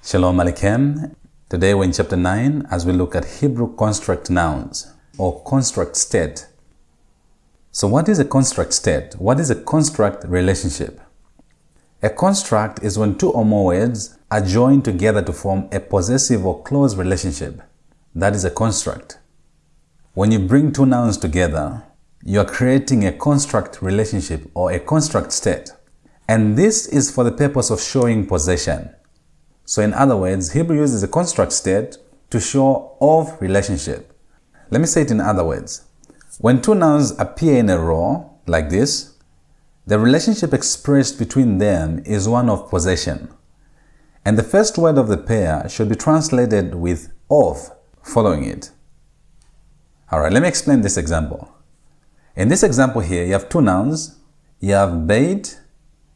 Shalom Aleichem. Today we're in chapter 9 as we look at Hebrew construct nouns or construct state. So what is a construct state? What is a construct relationship? A construct is when two or more words are joined together to form a possessive or close relationship. That is a construct. When you bring two nouns together, you are creating a construct relationship or a construct state. And this is for the purpose of showing possession. So in other words, Hebrew uses a construct state to show of relationship. Let me say it in other words. When two nouns appear in a row, like this, the relationship expressed between them is one of possession. And the first word of the pair should be translated with of following it. Alright, let me explain this example. In this example here, you have two nouns. You have Beit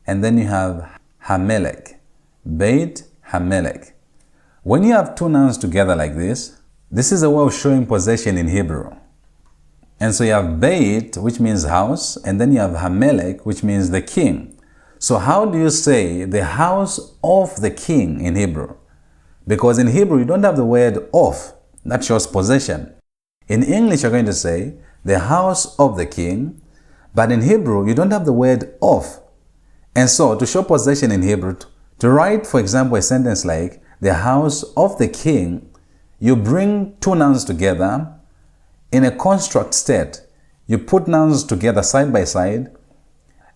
and then you have Hamelech. Beit, Hamelech. When you have two nouns together like this is a way of showing possession in Hebrew. And so you have Beit, which means house, and then you have Hamelech, which means the king. So how do you say the house of the king in Hebrew? Because in Hebrew, you don't have the word of. That shows possession. In English, you're going to say the house of the king, but in Hebrew, you don't have the word of. And so to show possession in Hebrew, to write, for example, a sentence like the house of the king, you bring two nouns together in a construct state. You put nouns together side by side.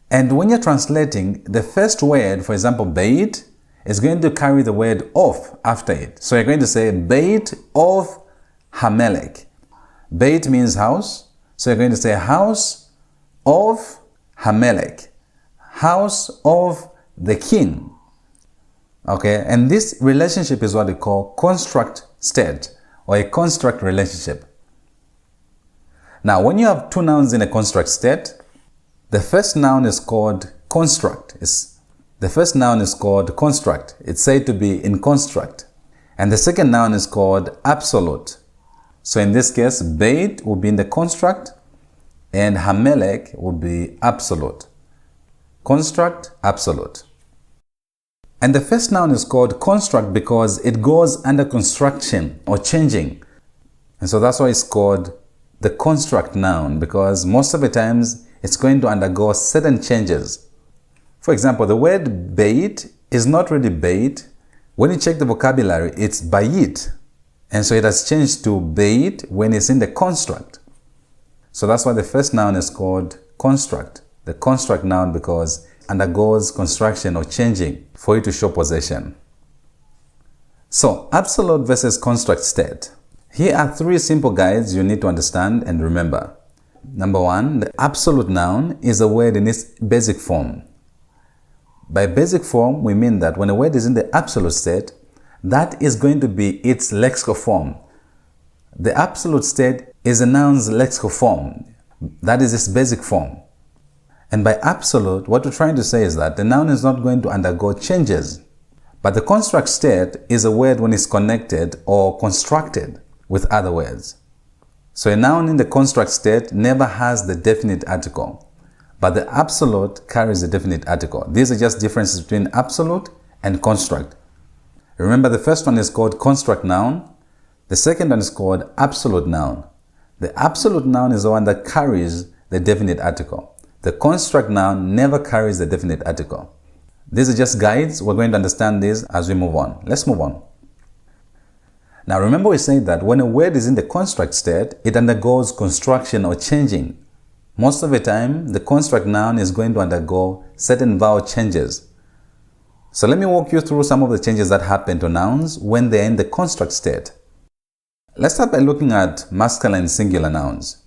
And when you're translating, the first word, for example, Beit, is going to carry the word of after it. So you're going to say Beit of Hamelech. Beit means house. So you're going to say house of Hamelech. House of the king. Okay, and this relationship is what we call construct state or a construct relationship. Now, when you have two nouns in a construct state, the first noun is called construct. The first noun is called construct. It's said to be in construct. And the second noun is called absolute. So in this case, Beit will be in the construct and Hamelech will be absolute. Construct, absolute. And the first noun is called construct because it goes under construction or changing. And so that's why it's called the construct noun, because most of the times it's going to undergo certain changes. For example, the word Beit is not really Beit. When you check the vocabulary, it's Bayit. And so it has changed to Beit when it's in the construct. So that's why the first noun is called construct. The construct noun because it undergoes construction or changing for you to show possession. So, absolute versus construct state. Here are three simple guides you need to understand and remember. Number one, the absolute noun is a word in its basic form. By basic form, we mean that when a word is in the absolute state, that is going to be its lexical form. The absolute state is a noun's lexical form. That is its basic form. And by absolute, what we're trying to say is that the noun is not going to undergo changes. But the construct state is a word when it's connected or constructed with other words. So a noun in the construct state never has the definite article, but the absolute carries the definite article. These are just differences between absolute and construct. Remember, the first one is called construct noun. The second one is called absolute noun. The absolute noun is the one that carries the definite article. The construct noun never carries the definite article. These are just guides. We're going to understand these as we move on. Let's move on. Now remember we said that when a word is in the construct state, it undergoes construction or changing. Most of the time, the construct noun is going to undergo certain vowel changes. So let me walk you through some of the changes that happen to nouns when they're in the construct state. Let's start by looking at masculine singular nouns.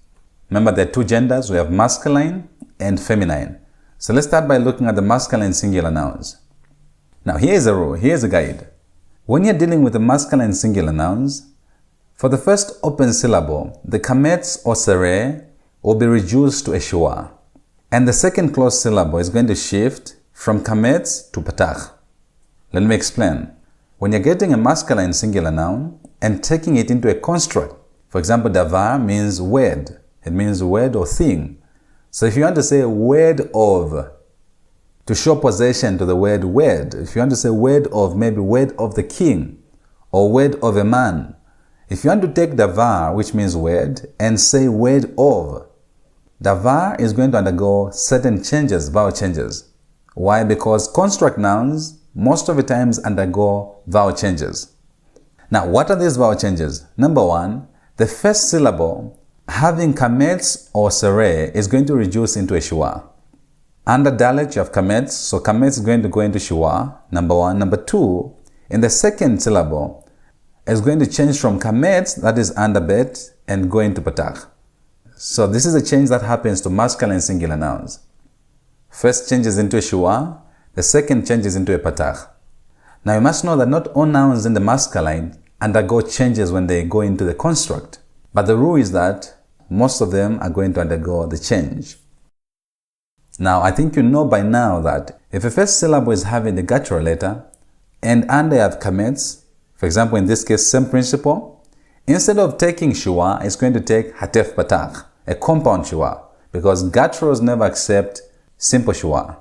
Remember there are two genders. We have masculine and feminine. So let's start by looking at the masculine singular nouns. Now here's a rule, here's a guide. When you're dealing with the masculine singular nouns, for the first open syllable, the kametz or sere will be reduced to a shua. And the second closed syllable is going to shift from kametz to patach. Let me explain. When you're getting a masculine singular noun and taking it into a construct, for example, davar means word. It means word or thing. So if you want to say word of, to show possession to the word word. If you want to say word of, maybe word of the king or word of a man. If you want to take davar, which means word, and say word of, davar is going to undergo certain changes, vowel changes. Why? Because construct nouns most of the times undergo vowel changes. Now, what are these vowel changes? Number one, the first syllable having kametz or sere is going to reduce into a shua. Under dalet, you have kametz, so kametz is going to go into shua, number one. Number two, in the second syllable, is going to change from kametz, that is under bet, and go into patach. So this is a change that happens to masculine singular nouns. First changes into a shua, the second changes into a patach. Now you must know that not all nouns in the masculine undergo changes when they go into the construct. But the rule is that most of them are going to undergo the change. Now I think you know by now that if a first syllable is having the guttural letter and under you have kametz, for example in this case same principle, instead of taking shua, it's going to take hatef patach, a compound shua, because gutturals never accept simple shua.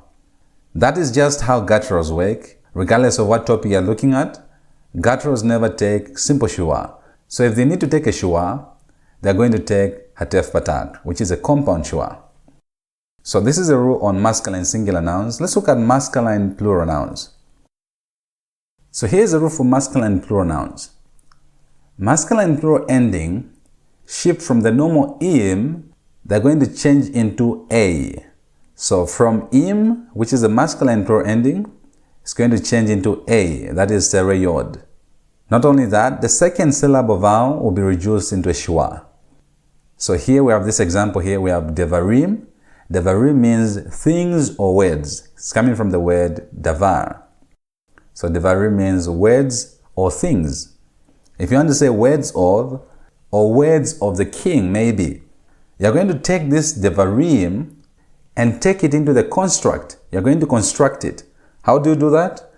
That is just how gutturals work. Regardless of what topic you're looking at, gutturals never take simple shua. So if they need to take a shua, they're going to take hatef patach, which is a compound shua. So this is a rule on masculine singular nouns. Let's look at masculine plural nouns. So here's a rule for masculine plural nouns. Masculine plural ending shift from the normal im, they're going to change into a. So from im, which is a masculine plural ending, it's going to change into a, that is sere yod. Not only that, the second syllable vowel will be reduced into a shua. So here we have this example here, we have devarim. Devarim means things or words. It's coming from the word davar. So devarim means words or things. If you want to say words of or words of the king, maybe, you're going to take this devarim and take it into the construct. You're going to construct it. How do you do that?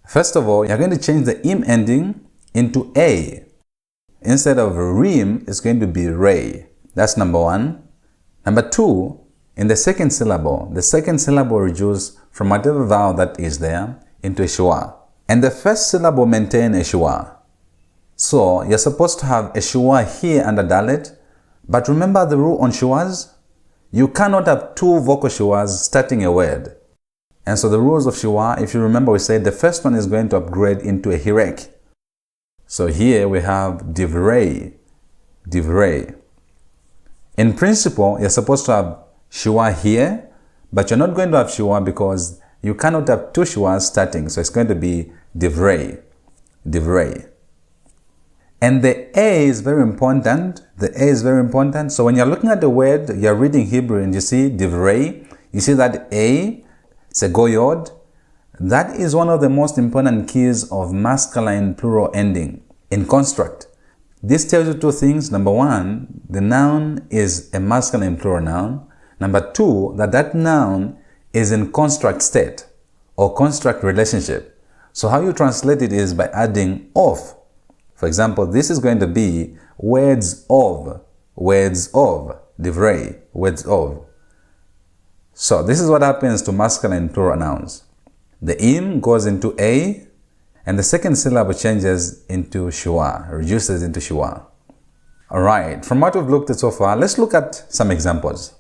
First of all, you're going to change the im ending into a. Instead of rim, it's going to be re. That's number one. Number two, in the second syllable reduce from whatever vowel that is there into a shua. And the first syllable maintain a shua. So you're supposed to have a shua here under dalet. But remember the rule on shuas? You cannot have two vocal shuas starting a word. And so the rules of shua, if you remember, we said the first one is going to upgrade into a hirek. So here we have divrei, divrei. In principle, you're supposed to have shua here, but you're not going to have shua because you cannot have two shuas starting. So it's going to be divrei, divrei. And the A is very important. The A is very important. So when you're looking at the word, you're reading Hebrew and you see divrei, you see that A, segoyod, that is one of the most important keys of masculine plural ending in construct. This tells you two things. Number one, the noun is a masculine plural noun. Number two, that noun is in construct state or construct relationship. So how you translate it is by adding of. For example, this is going to be words of, divrei, words of. So this is what happens to masculine plural nouns. The im goes into a, and the second syllable changes into shua, reduces into shua. Alright, from what we've looked at so far, let's look at some examples.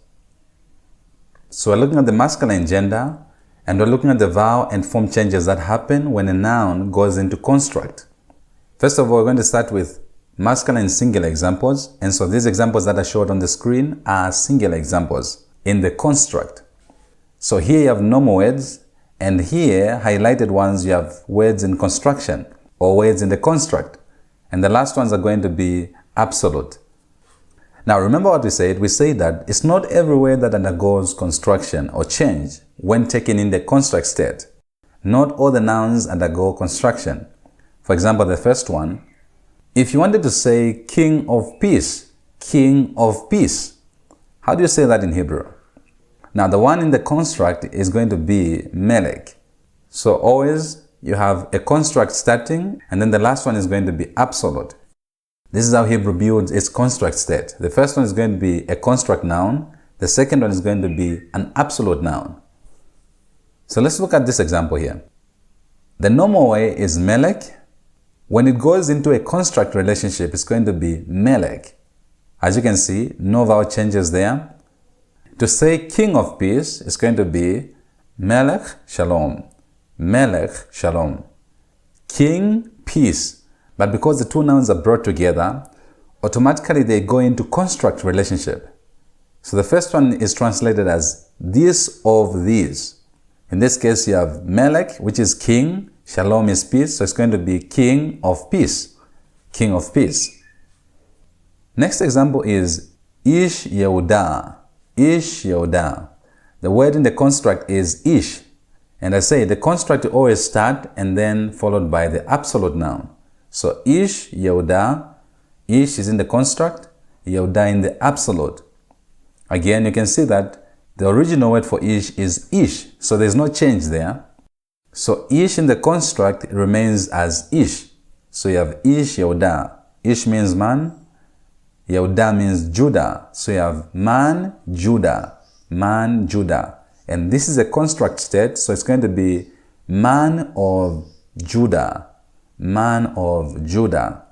So we're looking at the masculine gender, and we're looking at the vowel and form changes that happen when a noun goes into construct. First of all, we're going to start with masculine singular examples, and so these examples that are showed on the screen are singular examples in the construct. So here you have normal words, and here highlighted ones you have words in construction or words in the construct, and the last ones are going to be absolute. Now remember what we said. We say that it's not every word that undergoes construction or change when taken in the construct state. Not all the nouns undergo construction. For example, the first one, if you wanted to say king of peace, how do you say that in Hebrew? Now the one in the construct is going to be melech. So always you have a construct starting, and then the last one is going to be absolute. This is how Hebrew builds its construct state. The first one is going to be a construct noun. The second one is going to be an absolute noun. So let's look at this example here. The normal way is Melech. When it goes into a construct relationship, it's going to be Melech. As you can see, no vowel changes there. To say King of Peace, it's going to be Melech Shalom. Melech Shalom. King, peace. But because the two nouns are brought together, automatically they go into construct relationship. So the first one is translated as this of these. In this case, you have Melech, which is king. Shalom is peace. So it's going to be king of peace. King of peace. Next example is Ish Yehudah. Ish Yehudah. The word in the construct is Ish. And I say the construct will always start and then followed by the absolute noun. So Ish Yehudah. Ish is in the construct. Yehudah in the absolute. Again, you can see that the original word for Ish is Ish, so there's no change there. So Ish in the construct remains as Ish. So you have Ish Yehudah. Ish means man. Yehudah means Judah. So you have man, Judah. Man, Judah. And this is a construct state, so it's going to be man of Judah. Man of Judah.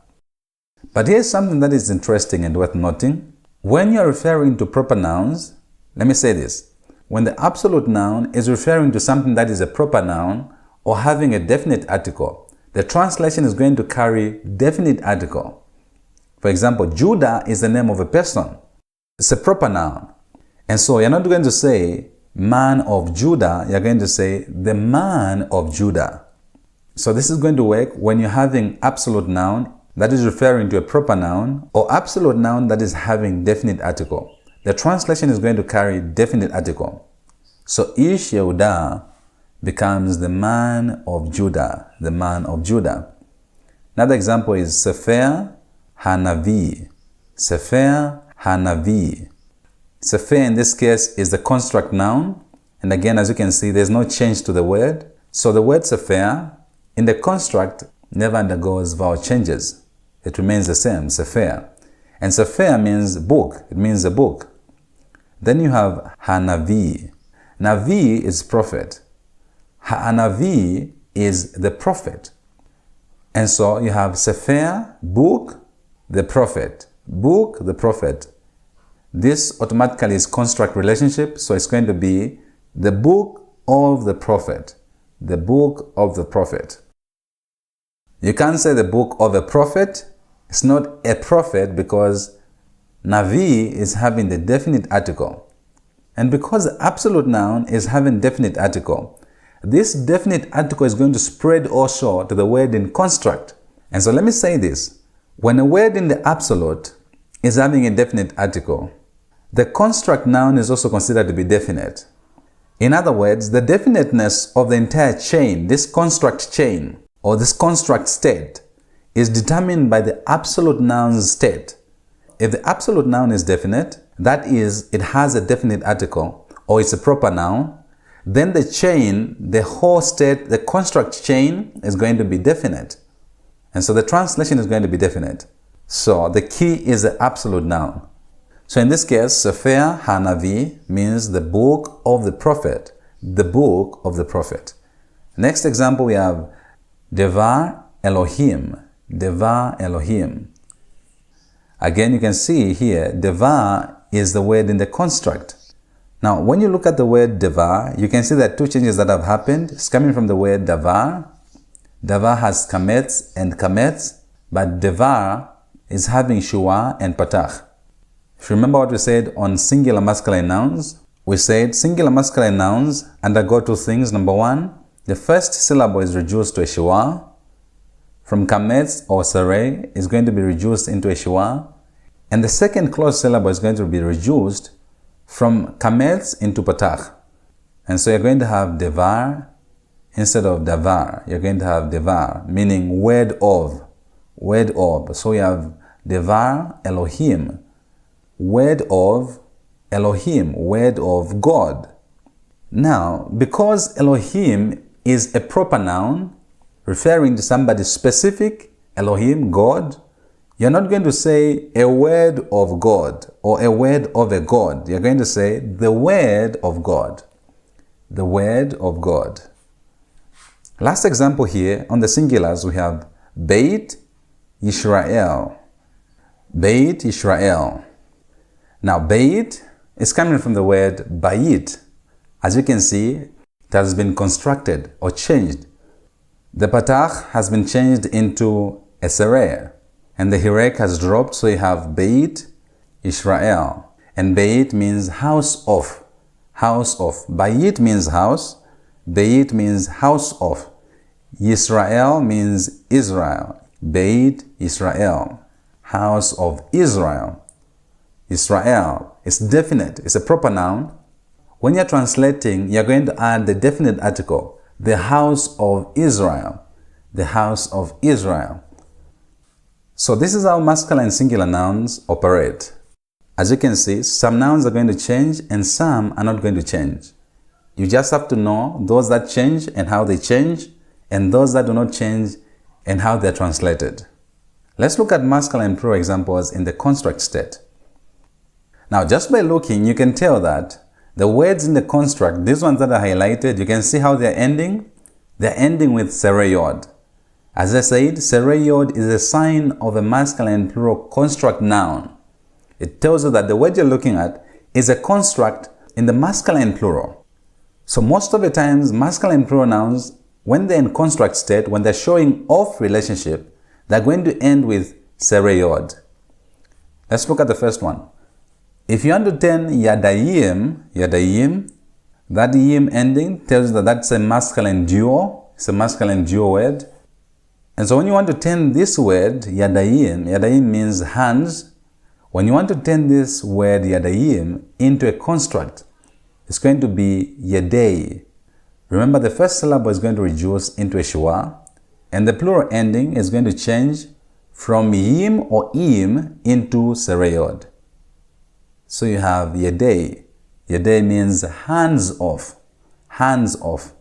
But here's something that is interesting and worth noting. When you're referring to proper nouns, let me say this. When the absolute noun is referring to something that is a proper noun or having a definite article, the translation is going to carry definite article. For example, Judah is the name of a person. It's a proper noun. And so you're not going to say man of Judah, you're going to say the man of Judah. So this is going to work when you're having absolute noun that is referring to a proper noun or absolute noun that is having definite article. The translation is going to carry definite article. So Ish Yehudah becomes the man of Judah, the man of Judah. Another example is Sefer Hanavi. Sefer Hanavi. Sefer in this case is the construct noun. And again, as you can see, there's no change to the word. So the word Sefer in the construct never undergoes vowel changes. It remains the same, Sefer. And Sefer means book. It means a book. Then you have Hanavi. Navi is prophet. Hanavi is the prophet. And so you have Sefer, book, the prophet. Book, the prophet. This automatically is construct relationship, so it's going to be the book of the prophet. The book of the prophet. You can't say the book of a prophet. It's not a prophet because Navi is having the definite article. And because the absolute noun is having definite article, this definite article is going to spread also to the word in construct. And so let me say this. When a word in the absolute is having a definite article, the construct noun is also considered to be definite. In other words, the definiteness of the entire chain, this construct chain or this construct state, is determined by the absolute noun's state. If the absolute noun is definite, that is, it has a definite article or it's a proper noun, then the chain, the whole state, the construct chain is going to be definite. And so the translation is going to be definite. So the key is the absolute noun. So in this case, Sefer Hanavi means the book of the prophet. The book of the prophet. Next example we have Devar Elohim. Devar Elohim. Again, you can see here, Devar is the word in the construct. Now, when you look at the word Devar, you can see that two changes that have happened. It's coming from the word Davar. Davar has kametz and kametz, but Devar is having shua and patach. If you remember what we said on singular masculine nouns, we said singular masculine nouns undergo two things. Number one, the first syllable is reduced to a shua. From kametz or sarei is going to be reduced into a shua. And the second closed syllable is going to be reduced from kametz into patach. And so you're going to have devar instead of davar. You're going to have devar, meaning word of. Word of. So you have devar Elohim. Word of Elohim. Word of God. Now, because Elohim is a proper noun, referring to somebody specific, Elohim, God, you're not going to say a word of God or a word of a God. You're going to say the word of God. the word of God. Last example here, on the singulars, we have Beit Yisrael. Beit Yisrael. Now, Beit is coming from the word Bayit. As you can see, it has been constructed or changed. The Patach has been changed into a Sereh, and the Hirek has dropped, so you have Beit Yisrael. And Beit means house of. House of. Bayit means house. Beit means house of. Yisrael means Israel. Beit Yisrael. House of Israel. Israel is definite. It's a proper noun. When you're translating, you're going to add the definite article. The house of Israel. The house of Israel. So this is how masculine singular nouns operate. As you can see, some nouns are going to change and some are not going to change. You just have to know those that change and how they change, and those that do not change and how they're translated. Let's look at masculine plural examples in the construct state. Now, just by looking, you can tell that the words in the construct, these ones that are highlighted, you can see how they're ending. They're ending with sereyod. As I said, sereyod is a sign of a masculine plural construct noun. It tells you that the word you're looking at is a construct in the masculine plural. So most of the times, masculine plural nouns, when they're in construct state, when they're showing off relationship, they're going to end with sereyod. Let's look at the first one. If you understand yadayim, that yim ending tells you that that's a masculine duo. It's a masculine duo word. And so when you want to turn this word, yadayim means hands. When you want to turn this word yadayim into a construct, it's going to be yadei. Remember, the first syllable is going to reduce into a shua, and the plural ending is going to change from yim or im into sereyod. So you have yadei. Yadei means hands off. Hands off.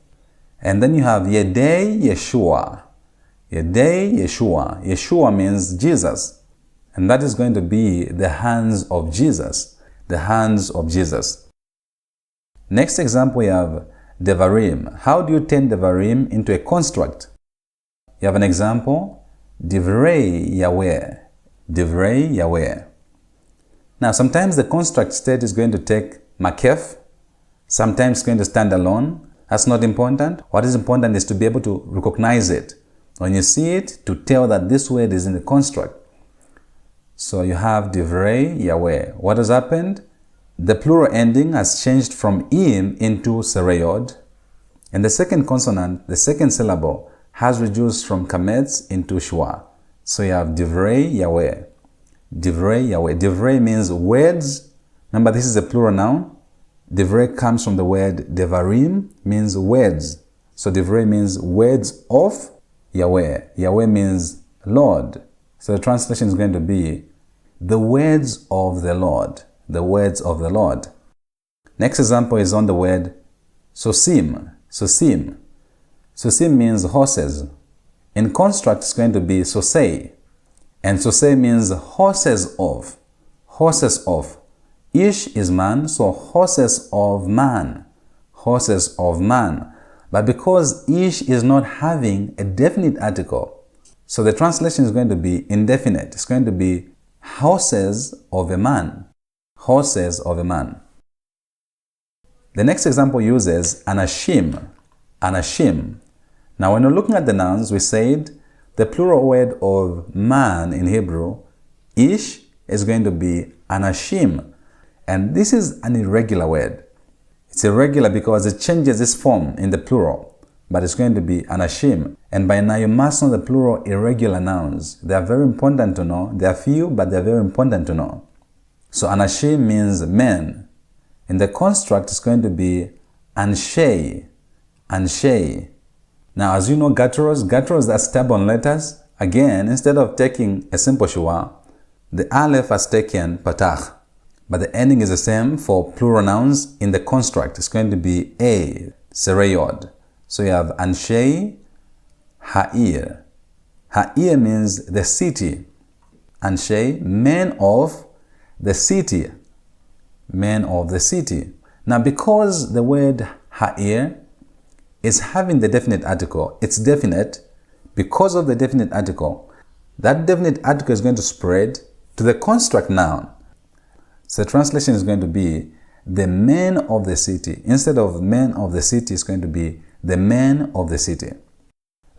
And then you have yadei Yeshua. Yadei Yeshua. Yeshua means Jesus. And that is going to be the hands of Jesus. The hands of Jesus. Next example, we have devarim. How do you turn devarim into a construct? You have an example, divrei Yahweh. Divrei Yahweh. Now, sometimes the construct state is going to take makef. Sometimes it's going to stand alone. That's not important. What is important is to be able to recognize it. When you see it, to tell that this word is in the construct. So you have divrei Yahweh. What has happened? The plural ending has changed from im into sereyod. And the second consonant, the second syllable, has reduced from kametz into shua. So you have divrei Yahweh. Divrei Yahweh. Divrei means words. Remember, this is a plural noun. Divrei comes from the word devarim, means words. So divrei means words of Yahweh. Yahweh means Lord. So the translation is going to be the words of the Lord. The words of the Lord. Next example is on the word sosim. Sosim. Sosim means horses. In construct, it's going to be sosei. And sosei means horses of. Horses of. Ish is man, so horses of man. Horses of man. But because ish is not having a definite article, so the translation is going to be indefinite. It's going to be horses of a man. Horses of a man. The next example uses anashim. Anashim. Now when we're looking at the nouns, we said the plural word of man in Hebrew, ish, is going to be anashim. And this is an irregular word. It's irregular because it changes its form in the plural. But it's going to be anashim. And by now you must know the plural irregular nouns. They are very important to know. They are few, but they are very important to know. So anashim means men. In the construct, it's going to be anshei. Anshei. Now, as you know, gutturals are stubborn letters. Again, instead of taking a simple shua, the aleph has taken patach. But the ending is the same for plural nouns in the construct. It's going to be a, sereyod. So you have Anshei Ha'ir. Ha'ir means the city. Anshei, men of the city. Men of the city. Now because the word ha'ir, is having the definite article. It's definite because of the definite article. That definite article is going to spread to the construct noun. So the translation is going to be the men of the city. Instead of men of the city, it's going to be the men of the city.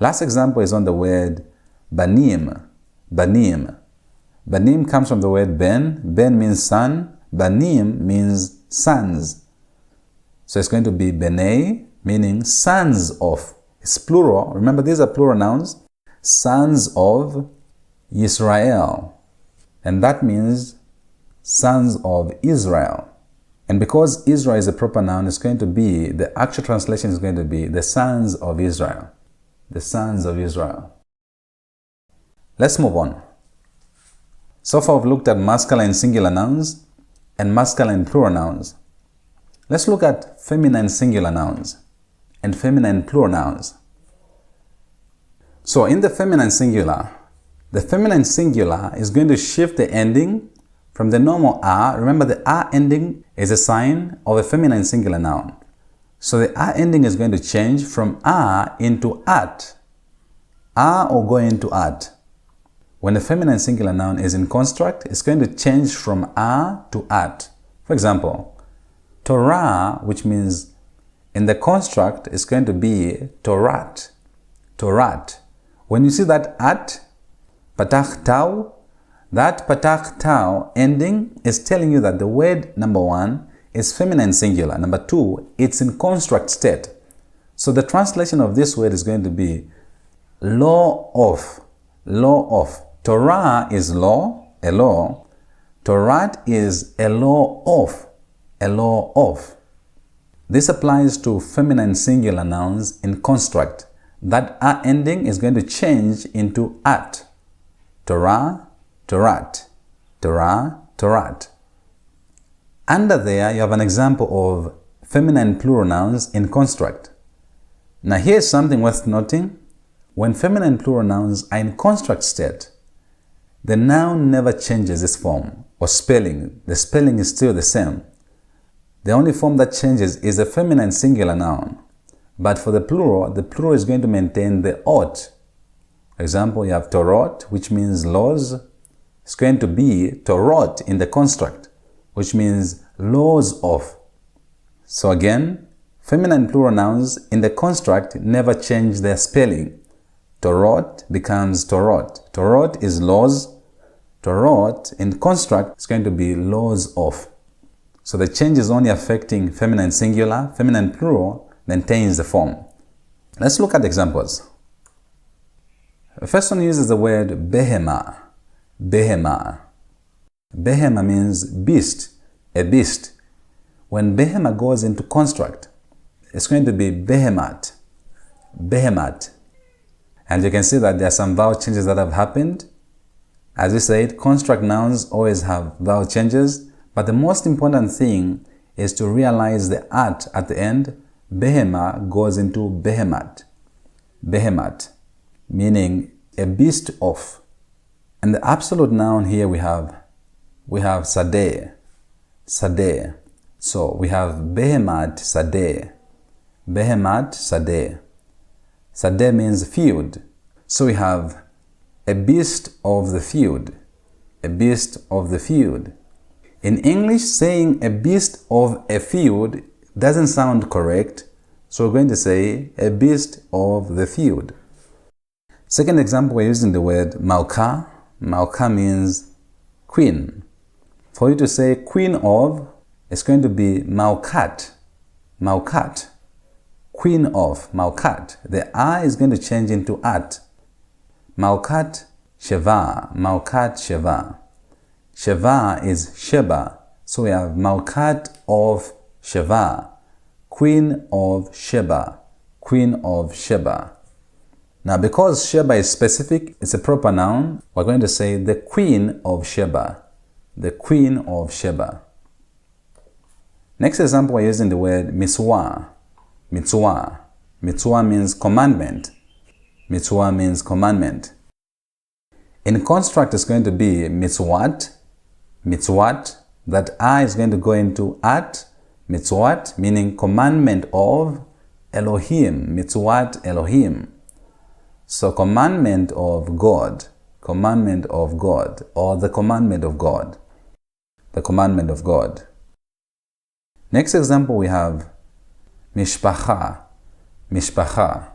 Last example is on the word banim. Banim. Banim comes from the word ben. Ben means son. Banim means sons. So it's going to be benei, meaning sons of. It's plural. Remember, these are plural nouns. Sons of Israel. And that means sons of Israel. And because Israel is a proper noun, it's going to be, the actual translation is going to be the sons of Israel. The sons of Israel. Let's move on. So far we've looked at masculine singular nouns and masculine plural nouns. Let's look at feminine singular nouns and feminine plural nouns. So in the feminine singular is going to shift the ending from the normal R. Remember, the R ending is a sign of a feminine singular noun. So the R ending is going to change from R into at. R or go into at. When a feminine singular noun is in construct, it's going to change from R to at. For example, Torah, which means in the construct, is going to be Torat. Torat. When you see that at, patach tau, that patach tau ending is telling you that the word number one is feminine singular. Number two, it's in construct state. So the translation of this word is going to be law of. Law of. Torah is law, a law. Torat is a law of, a law of. This applies to feminine singular nouns in construct. That a ending is going to change into at. Torah, Torat. Torah, Torat. Under there, you have an example of feminine plural nouns in construct. Now here's something worth noting. When feminine plural nouns are in construct state, the noun never changes its form or spelling. The spelling is still the same. The only form that changes is a feminine singular noun. But for the plural is going to maintain the ot. For example, you have Torot, which means laws. It's going to be Torot in the construct, which means laws of. So again, feminine plural nouns in the construct never change their spelling. Torot becomes Torot. Torot is laws. Torot in construct is going to be laws of. So the change is only affecting feminine singular. Feminine plural maintains the form. Let's look at examples. The first one uses the word behema. Behema. Behema means beast, a beast. When behema goes into construct, it's going to be behemat. Behemat. And you can see that there are some vowel changes that have happened. As we said, construct nouns always have vowel changes, but the most important thing is to realize the at the end. Behema goes into behemat. Behemat, meaning a beast of. And the absolute noun here we have sadeh. Sadeh. So we have behemat sadeh. Behemat sadeh. Sadeh means field. So we have a beast of the field. A beast of the field. In English, saying a beast of a field doesn't sound correct. So we're going to say a beast of the field. Second example, we're using the word Malka. Malka means queen. For you to say queen of, it's going to be Malkat. Malkat. Queen of, Malkat. The I is going to change into at. Malkat Sheva. Malkat Sheva. Sheva is Sheba. So we have Malkat of Sheva. Queen of Sheba. Queen of Sheba. Now, because Sheba is specific, it's a proper noun, we're going to say the Queen of Sheba. The Queen of Sheba. Next example, we're using the word mitzvah. Mitzvah. Mitzvah means commandment. Mitzvah means commandment. In construct, it's going to be mitzvot. Mitzvot. That I is going to go into at. Mitzvot meaning commandment of Elohim. Mitzvot Elohim. So commandment of God. Commandment of God, or the commandment of God. The commandment of God. Next example we have mishpacha. Mishpacha.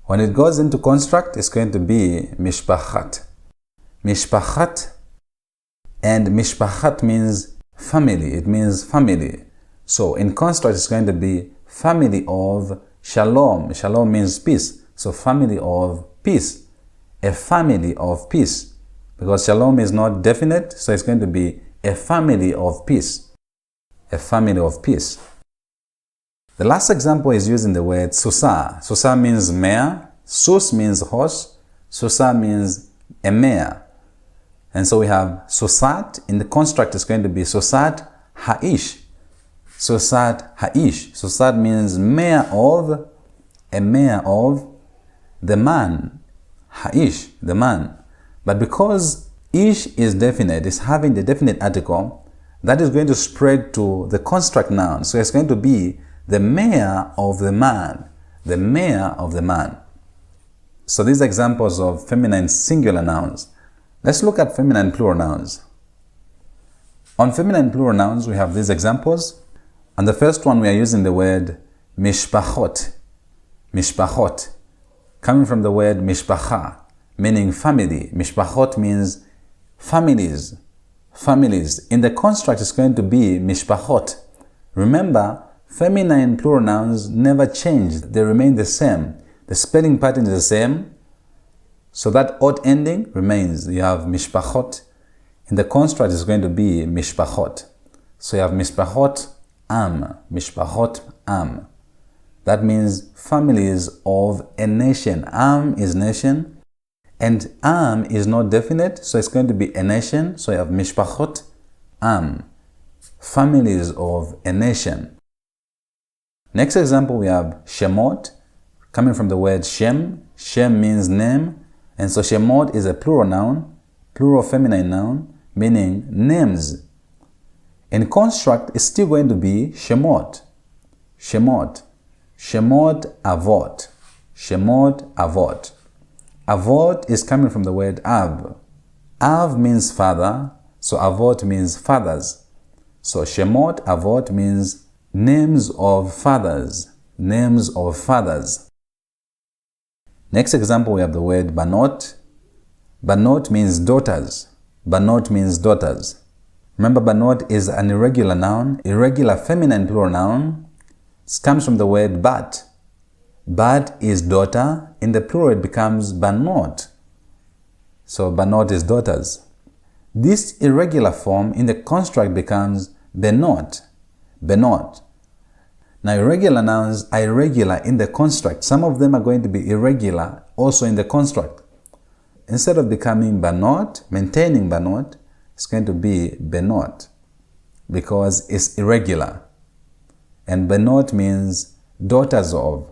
When it goes into construct, it's going to be mishpachat. Mishpachat, and mishpachat means family. It means family. So in construct, it's going to be family of shalom. Shalom means peace. So family of peace. A family of peace. Because shalom is not definite, so it's going to be a family of peace. A family of peace. The last example is using the word susa. Susa means mare. Sus means horse. Susa means a mare. And so we have susat. In the construct, it's going to be susat ha'ish. Susat ha'ish. Susat means mare of, a mare of the man. Ha'ish, the man. But because ish is definite, it's having the definite article, that is going to spread to the construct noun. So it's going to be the mare of the man. The mare of the man. So these are examples of feminine singular nouns. Let's look at feminine plural nouns. On feminine plural nouns, we have these examples. And the first one, we are using the word mishpachot. Mishpachot. Coming from the word mishpacha, meaning family. Mishpachot means families. Families. In the construct, it's going to be mishpachot. Remember, feminine plural nouns never change. They remain the same. The spelling pattern is the same. So that odd ending remains. You have mishpachot. In the construct, it's going to be mishpachot. So you have mishpachot am. Mishpachot am. That means families of a nation. Am is nation. And am is not definite. So it's going to be a nation. So you have mishpachot am. Families of a nation. Next example, we have shemot. Coming from the word shem. Shem means name. And so shemot is a plural noun. Plural feminine noun. Meaning names. In construct, it's still going to be shemot. Shemot. Shemot avot. Shemot avot. Avot is coming from the word av. Av means father, so avot means fathers. So shemot avot means names of fathers. Names of fathers. Next example, we have the word banot. Banot means daughters. Banot means daughters. Remember, banot is an irregular noun, irregular feminine plural noun. It comes from the word bat. Bat is daughter. In the plural, it becomes banot. So banot is daughters. This irregular form in the construct becomes benot. Benot. Now, irregular nouns are irregular in the construct. Some of them are going to be irregular also in the construct. Instead of becoming banot, maintaining banot, it's going to be benot because it's irregular. And benot means daughters of.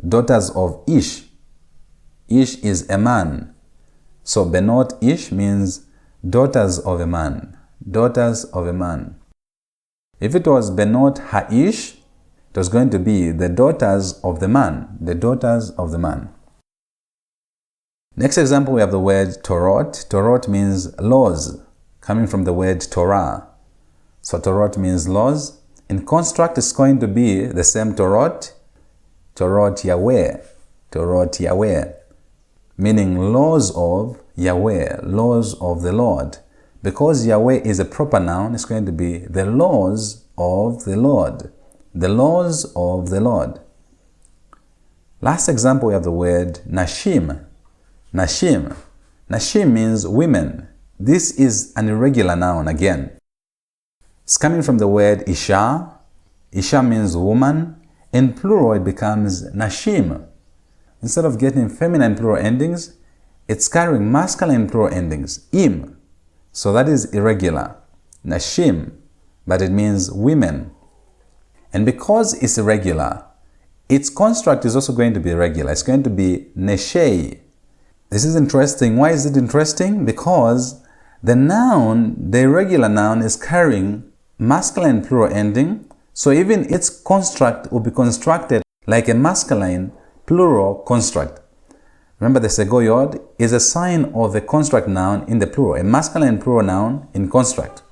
Daughters of Ish. Ish is a man. So benot Ish means daughters of a man. Daughters of a man. If it was benot Ha'ish, it was going to be the daughters of the man. The daughters of the man. Next example, we have the word Torot. Torot means laws, coming from the word Torah. So Torot means laws. In construct, it's going to be the same Torot. Torot Yahweh. Torot Yahweh. Meaning laws of Yahweh. Laws of the Lord. Because Yahweh is a proper noun, it's going to be the laws of the Lord. The laws of the Lord. Last example, we have the word Nashim. Nashim. Nashim means women. This is an irregular noun again. It's coming from the word Isha. Isha means woman. In plural, it becomes Nashim. Instead of getting feminine plural endings, it's carrying masculine plural endings. Im. So that is irregular. Nashim. But it means women. And because it's irregular, its construct is also going to be irregular. It's going to be Neshei. This is interesting. Why is it interesting? Because the noun, the irregular noun, is carrying masculine plural ending, So even its construct will be constructed like a masculine plural construct. Remember, the segoyod is a sign of the construct noun in the plural, a masculine plural noun in construct.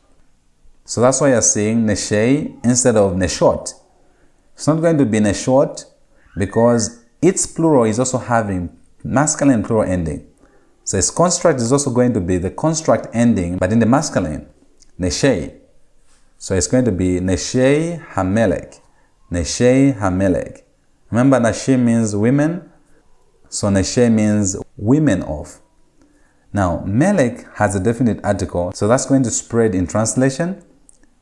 So that's why you're seeing neshei instead of neshot. It's not going to be neshot because its plural is also having masculine plural ending. So its construct is also going to be the construct ending, but in the masculine, neshei. So it's going to be neshei hamelech, neshei hamelech. Remember, nashim means women, so neshei means women of. Now, melech has a definite article, so that's going to spread in translation.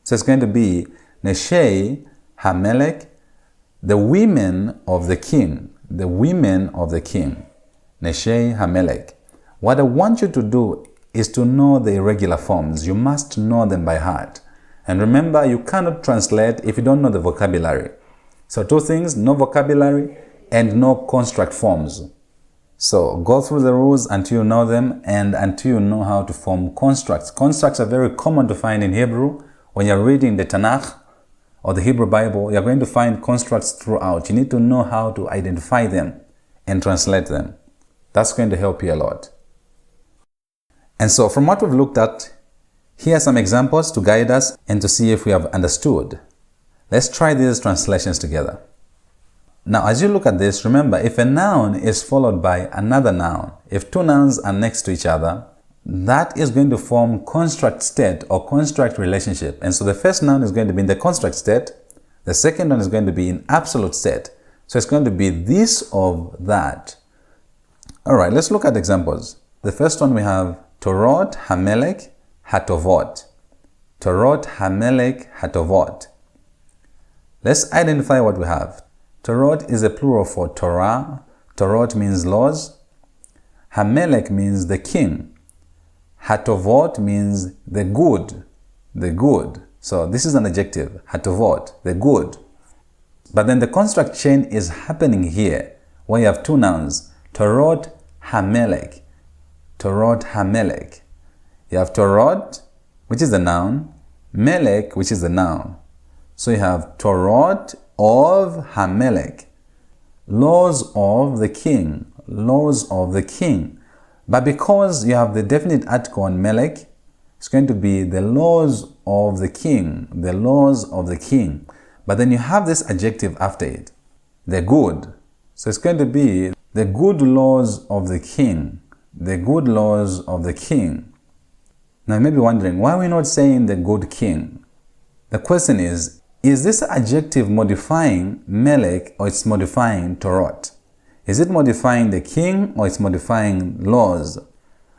So it's going to be neshei hamelech, the women of the king, the women of the king, neshei hamelech. What I want you to do is to know the irregular forms. You must know them by heart. And remember, you cannot translate if you don't know the vocabulary. So two things, no vocabulary and no construct forms. So go through the rules until you know them and until you know how to form constructs. Constructs are very common to find in Hebrew. When you're reading the Tanakh or the Hebrew Bible, you're going to find constructs throughout. You need to know how to identify them and translate them. That's going to help you a lot. And so from what we've looked at, here are some examples to guide us and to see if we have understood. Let's try these translations together. Now, as you look at this, remember, if a noun is followed by another noun, if two nouns are next to each other, that is going to form construct state or construct relationship. And so the first noun is going to be in the construct state. The second one is going to be in absolute state. So it's going to be this of that. All right, let's look at examples. The first one we have Torot hamelech hatovot. Torot hamelech hatovot. Let's identify what we have. Torot is a plural for Torah. Torot means laws. Hamelech means the king. Hatovot means the good. The good. So this is an adjective. Hatovot, the good. But then the construct chain is happening here, where you have two nouns. Torot hamelech. Torot hamelech. You have Torot, which is the noun, Melech, which is the noun. So you have Torot of Hamelech, laws of the king, laws of the king. But because you have the definite article on Melech, it's going to be the laws of the king, the laws of the king. But then you have this adjective after it, the good. So it's going to be the good laws of the king, the good laws of the king. Now you may be wondering, why are we not saying the good king? The question is this adjective modifying Melech or it's modifying Torot? Is it modifying the king or it's modifying laws?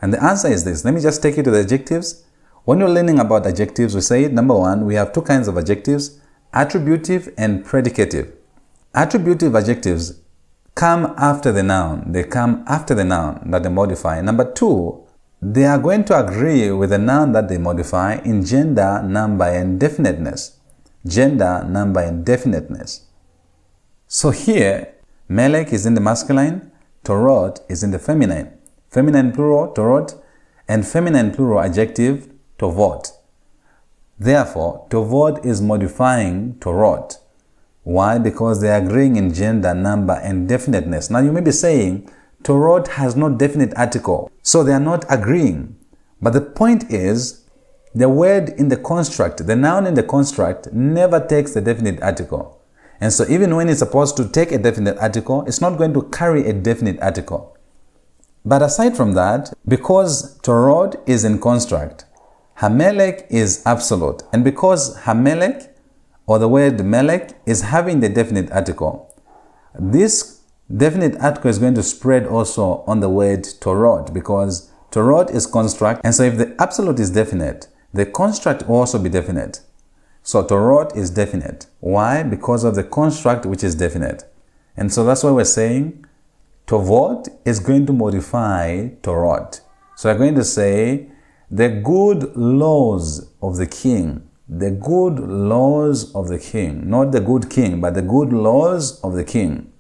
And the answer is this. Let me just take you to the adjectives. When you're learning about adjectives, we say, number one, we have two kinds of adjectives, attributive and predicative. Attributive adjectives come after the noun. They come after the noun that they modify. Number two, they are going to agree with the noun that they modify in gender, number, and definiteness. Gender, number, and definiteness. So here, Melech is in the masculine, Torot is in the feminine. Feminine plural, Torot, and feminine plural adjective, Tovot. Therefore, Tovot is modifying Torot. Why? Because they are agreeing in gender, number, and definiteness. Now you may be saying, Torot has no definite article, so they are not agreeing. But the point is, the word in the construct, the noun in the construct, never takes the definite article. And so even when it's supposed to take a definite article, it's not going to carry a definite article. But aside from that, because Torot is in construct, Hamelech is absolute. And because Hamelech, or the word Melech, is having the definite article, this definite article is going to spread also on the word Torot, because Torot is construct, and so if the absolute is definite, the construct will also be definite. So Torot is definite. Why? Because of the construct which is definite. And so that's why we're saying Tovot is going to modify Torot. So we're going to say the good laws of the king. The good laws of the king. Not the good king, but the good laws of the king.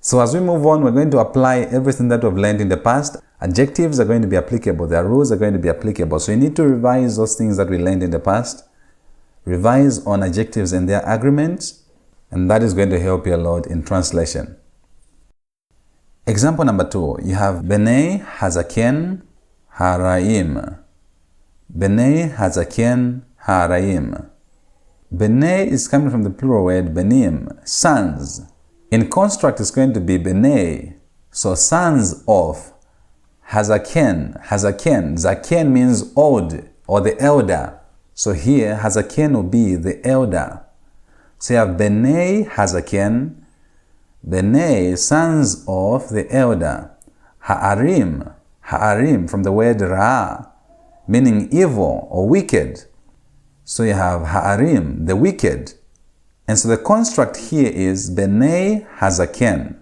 So as we move on, we're going to apply everything that we've learned in the past. Adjectives are going to be applicable. Their rules are going to be applicable. So you need to revise those things that we learned in the past. revise on adjectives and their agreements, and that is going to help you a lot in translation. Example number 2, you have Bnei Hazaken Haraim. Bnei Hazaken Haraim. Bnei is coming from the plural word Benim, sons. In construct, it's going to be Bnei, so sons of Hazaken. Hazaken. Zaken means old or the elder. So here, Hazaken will be the elder. So you have Bnei Hazaken, Bnei, sons of the elder. Ha'arim. Ha'arim from the word Ra, meaning evil or wicked. So you have Ha'arim, the wicked. And so the construct here is Bnei Hazaken.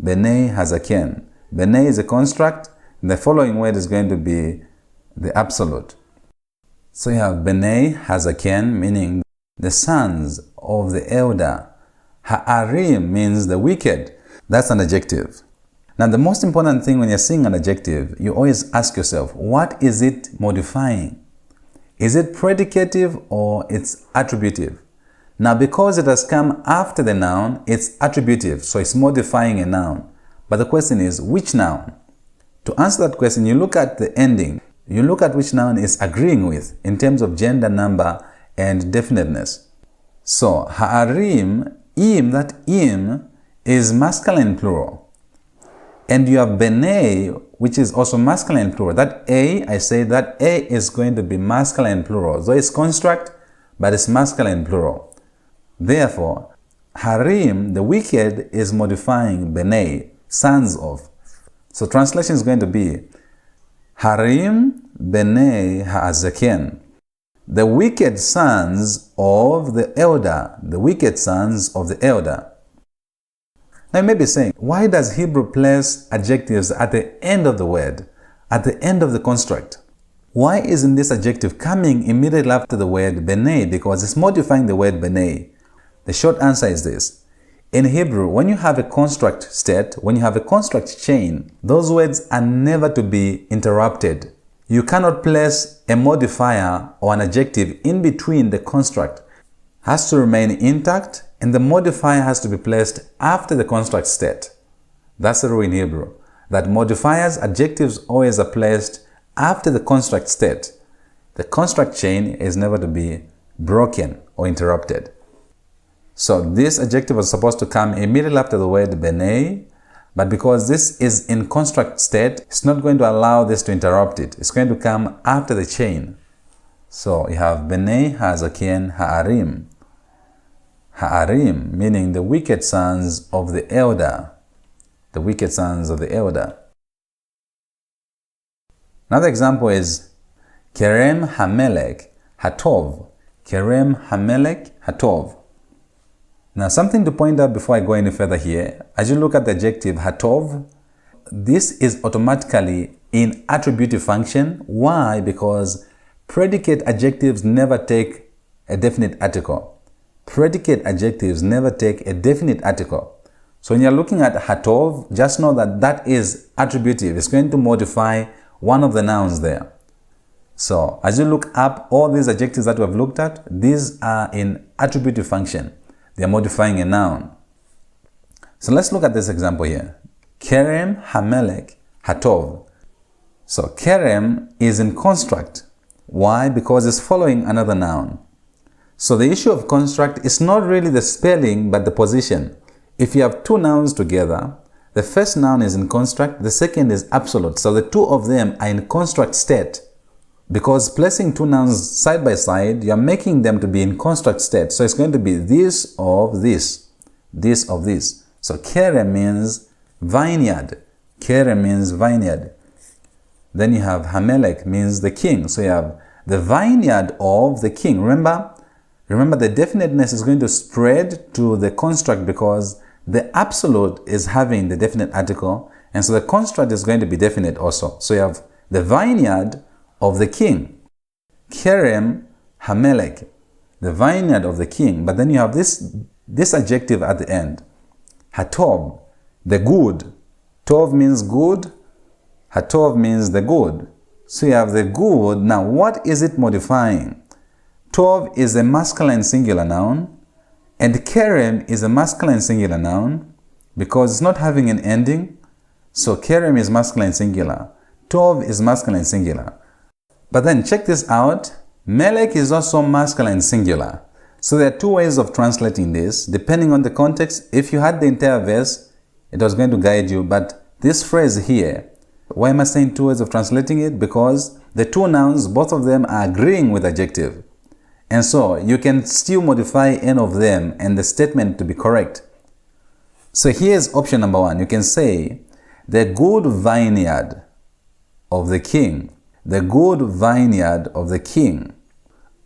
Bnei Hazaken. Bnei is a construct. The following word is going to be the absolute. So you have Bnei Hazaken, meaning the sons of the elder. Ha'arim means the wicked. That's an adjective. Now the most important thing when you're seeing an adjective, you always ask yourself, what is it modifying? Is it predicative or it's attributive? Now because it has come after the noun, it's attributive, so it's modifying a noun. But the question is, which noun? To answer that question, you look at the ending. You look at which noun is agreeing with in terms of gender, number, and definiteness. So ha'arim, that im is masculine plural. And you have Bnei, which is also masculine plural. That A, I say that A is going to be masculine plural. So it's construct, but it's masculine plural. Therefore, Harim, the wicked, is modifying Bnei, sons of. So translation is going to be Harim Bnei Ha'azaken. The wicked sons of the elder. The wicked sons of the elder. Now you may be saying, why does Hebrew place adjectives at the end of the word, at the end of the construct? Why isn't this adjective coming immediately after the word Bnei? Because it's modifying the word Bnei. The short answer is this. In Hebrew, when you have a construct state, when you have a construct chain, those words are never to be interrupted. You cannot place a modifier or an adjective in between the construct. It has to remain intact, and the modifier has to be placed after the construct state. That's the rule in Hebrew, that modifiers, adjectives always are placed after the construct state. The construct chain is never to be broken or interrupted. So this adjective was supposed to come immediately after the word Bnei, but because this is in construct state, it's not going to allow this to interrupt it. It's going to come after the chain. So you have Bnei Hazaken Ha'arim. Ha'arim, meaning the wicked sons of the elder. The wicked sons of the elder. Another example is Kerem Hamelech Hatov. Kerem Hamelech Hatov. Now something to point out before I go any further here. As you look at the adjective Hatov, this is automatically in attributive function. Why? Because predicate adjectives never take a definite article. Predicate adjectives never take a definite article. So when you're looking at Hatov, just know that that is attributive. It's going to modify one of the nouns there. So as you look up all these adjectives that we have looked at, these are in attributive function. They are modifying a noun. So let's look at this example here. Kerem Hamelech Hatov. So Kerem is in construct. Why? Because it's following another noun. So the issue of construct is not really the spelling but the position. If you have two nouns together, the first noun is in construct, the second is absolute. So the two of them are in construct state. Because placing two nouns side by side, you are making them to be in construct state. So it's going to be this of this, this of this. So Kerem means vineyard. Kerem means vineyard. Then you have Hamelech means the king. So you have the vineyard of the king. Remember the definiteness is going to spread to the construct because the absolute is having the definite article. And so the construct is going to be definite also. So you have the vineyard of the king. Kerem Hamelech, the vineyard of the king. But then you have this adjective at the end. Hatov, the good. Tov means good. Hatov means the good. So you have the good. Now what is it modifying? Tov is a masculine singular noun, and kerem is a masculine singular noun because it's not having an ending. So kerem is masculine singular. Tov is masculine singular. But then check this out. Melech is also masculine singular. So there are two ways of translating this, depending on the context. If you had the entire verse, it was going to guide you. But this phrase here, why am I saying two ways of translating it? Because the two nouns, both of them are agreeing with adjective. And so you can still modify any of them and the statement to be correct. So here's option number one. You can say, the good vineyard of the king. The good vineyard of the king.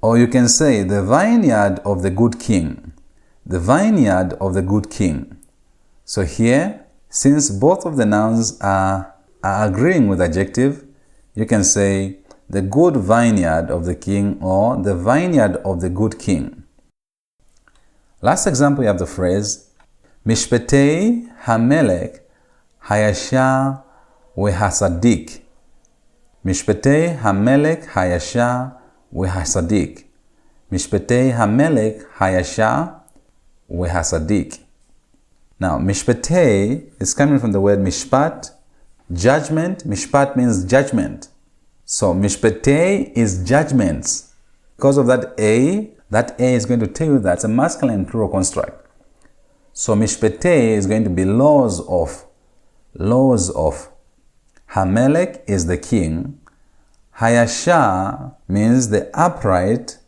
Or you can say, the vineyard of the good king. The vineyard of the good king. So here, since both of the nouns are agreeing with adjective, you can say, the good vineyard of the king or the vineyard of the good king. Last example, you have the phrase, Mishpetei Hamelech Hayashar Wehasadik. Mishpetei Hamelech Hayashar Wehasadik. Mishpetei Hamelech Hayashar Wehasadik. Now, Mishpetei is coming from the word Mishpat, judgment. Mishpat means judgment. So Mishpetei is judgments. Because of that A is going to tell you that it's a masculine plural construct. So Mishpetei is going to be laws of. Hamelech is the king. Hayashar means the upright.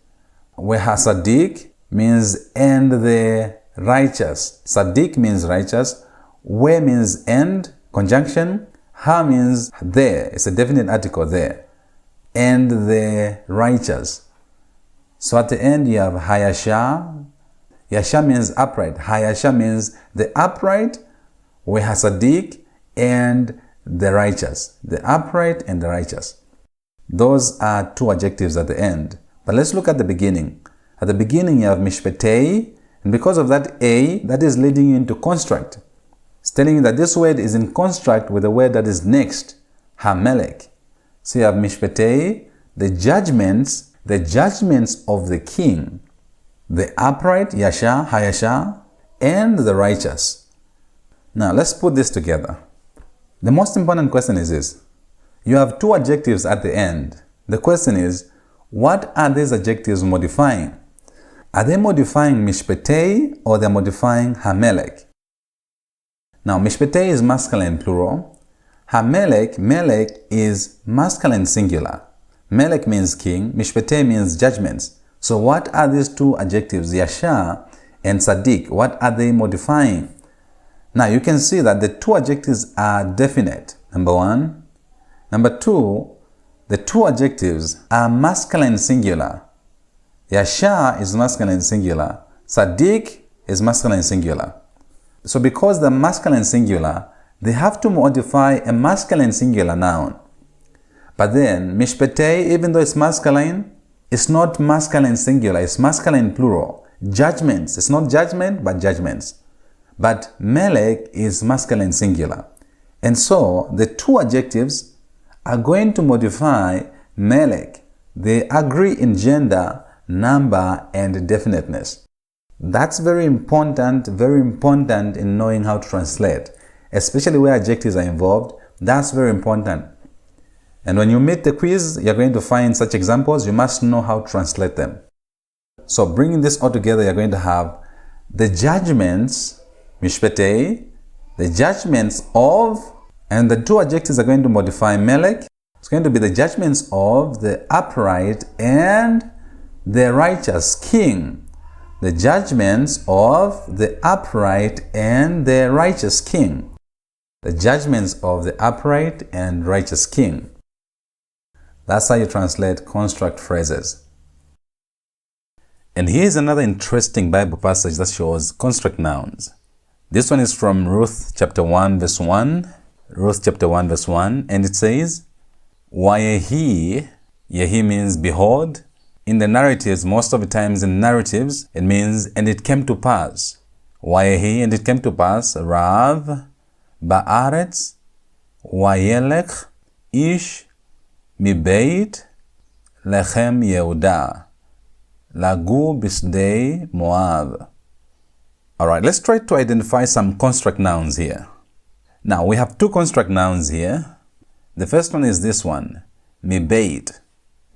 Wehasadik means and the righteous. Sadik means righteous. We means and, conjunction. Ha means there. It's a definite article there. And the righteous. So at the end you have Hayashar. Yasha means upright. Hayasha means the upright. Wehasadik and the righteous. The upright and the righteous. Those are two adjectives at the end. But let's look at the beginning. At the beginning you have Mishpetei. And because of that A, that is leading you into construct. It's telling you that this word is in construct with the word that is next. Hamelech. So you have Mishpetei, the judgments of the king, the upright, Yasha, Hayasha, and the righteous. Now let's put this together. The most important question is this. You have two adjectives at the end. The question is, what are these adjectives modifying? Are they modifying Mishpetei or they're modifying Hamelech? Now Mishpetei is masculine plural. Hamelech, Melech is masculine singular. Melech means king, Mishpetei means judgments. So what are these two adjectives, Yasha and Sadik? What are they modifying? Now you can see that the two adjectives are definite, number one. Number two, the two adjectives are masculine singular. Yasha is masculine singular. Sadik is masculine singular. So because they're masculine singular, they have to modify a masculine singular noun. But then, Mishpetei, even though it's masculine, it's not masculine singular, it's masculine plural. Judgments, it's not judgment, but judgments. But Melech is masculine singular. And so, the two adjectives are going to modify Melech. They agree in gender, number, and definiteness. That's very important in knowing how to translate. Especially where adjectives are involved, that's very important. And when you meet the quiz, you're going to find such examples. You must know how to translate them. So bringing this all together, you're going to have the judgments, Mishpetei, the judgments of, and the two adjectives are going to modify Melech. It's going to be the judgments of the upright and the righteous king. The judgments of the upright and the righteous king. The judgments of the upright and righteous king. That's how you translate construct phrases. And here's another interesting Bible passage that shows construct nouns. This one is from Ruth chapter 1 verse 1. Ruth chapter 1 verse 1. And it says, Wayehi, Yehi means behold. In the narratives, most of the times in narratives, it means, and it came to pass. Wayehi, and it came to pass, Rav, Ba'aretz, Wayelech, Ish, Mibeit, Lechem Yehuda. Lagu bisdei Moab. Alright, let's try to identify some construct nouns here. Now, we have two construct nouns here. The first one is this one, mibeit.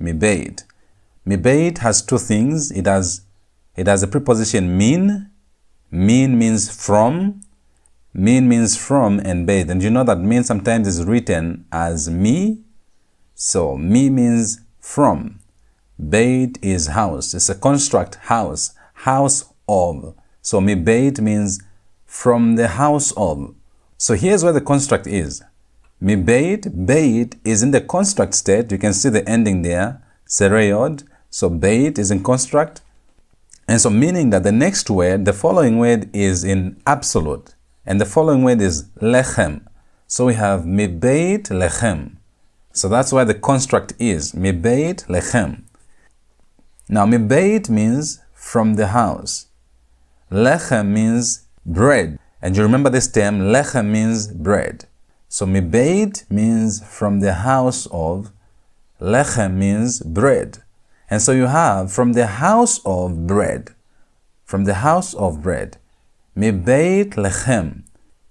Mibeit. Mibeit has two things. It has a preposition min. Min means from. Min means from and beit. And you know that min sometimes is written as me. So, mi means from. Beit is house. It's a construct house. House of. So, mibeit means from the house of. So, here's where the construct is. Mibeit, beit is in the construct state. You can see the ending there. Sereyod. So, beit is in construct. And so, meaning that the next word, the following word is in absolute. And the following word is lechem. So, we have mibeit lechem. So, that's why the construct is mibeit lechem. Now, mibeit means from the house. Lechem means bread. And you remember this term, lechem means bread. So, mibeit means from the house of. Lechem means bread. And so you have from the house of bread. From the house of bread. Mibeit lechem.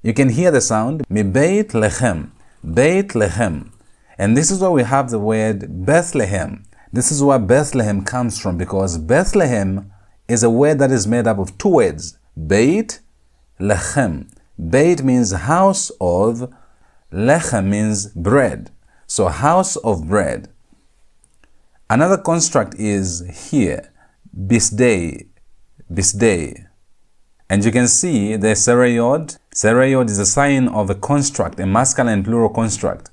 You can hear the sound. Mibeit lechem. Beit lechem. And this is where we have the word Bethlehem. This is where Bethlehem comes from, because Bethlehem is a word that is made up of two words. Beit, lechem. Beit means house of. Lechem means bread. So house of bread. Another construct is here. Bisdei. Bisdei. And you can see the sereyod. Sereyod is a sign of a construct, a masculine and plural construct.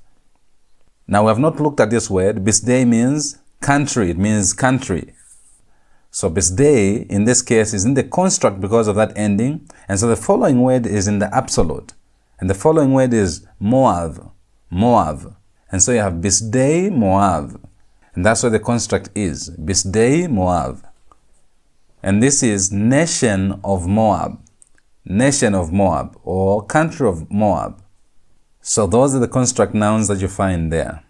Now, we have not looked at this word. Bisdei means country. It means country. So, bisdei, in this case, is in the construct because of that ending. And so, the following word is in the absolute. And the following word is Moab. Moab. And so, you have bisdei Moab. And that's what the construct is. Bisdei Moab. And this is nation of Moab. Nation of Moab, or country of Moab. So those are the construct nouns that you find there.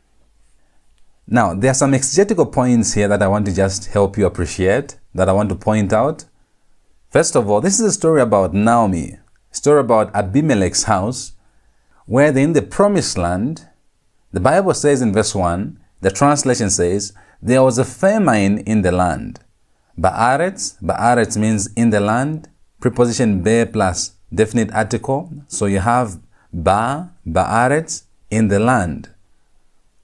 Now, there are some exegetical points here that I want to just help you appreciate, that I want to point out. First of all, this is a story about Naomi, a story about Abimelech's house, where they're in the promised land. The Bible says in verse 1, the translation says, there was a famine in the land. Ba'aretz, Ba'aretz means in the land, preposition be plus definite article. So you have Ba'aretz, in the land.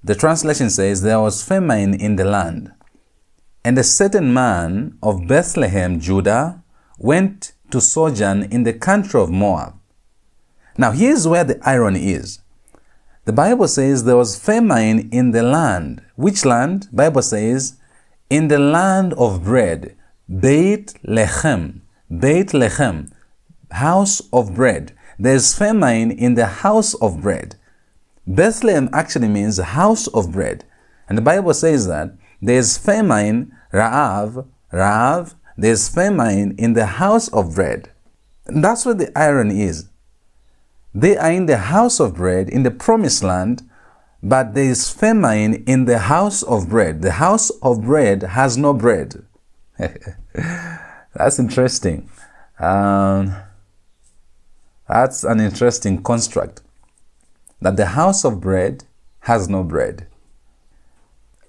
The translation says there was famine in the land. And a certain man of Bethlehem, Judah, went to sojourn in the country of Moab. Now here's where the irony is. The Bible says there was famine in the land. Which land? Bible says, in the land of bread. Beit Lechem. Beit Lechem. House of bread. There's famine in the house of bread. Bethlehem actually means house of bread. And the Bible says that there's famine, Ra'av, there's famine in the house of bread. And that's what the irony is. They are in the house of bread, in the promised land, but there is famine in the house of bread. The house of bread has no bread. That's interesting. That's an interesting construct, that the house of bread has no bread.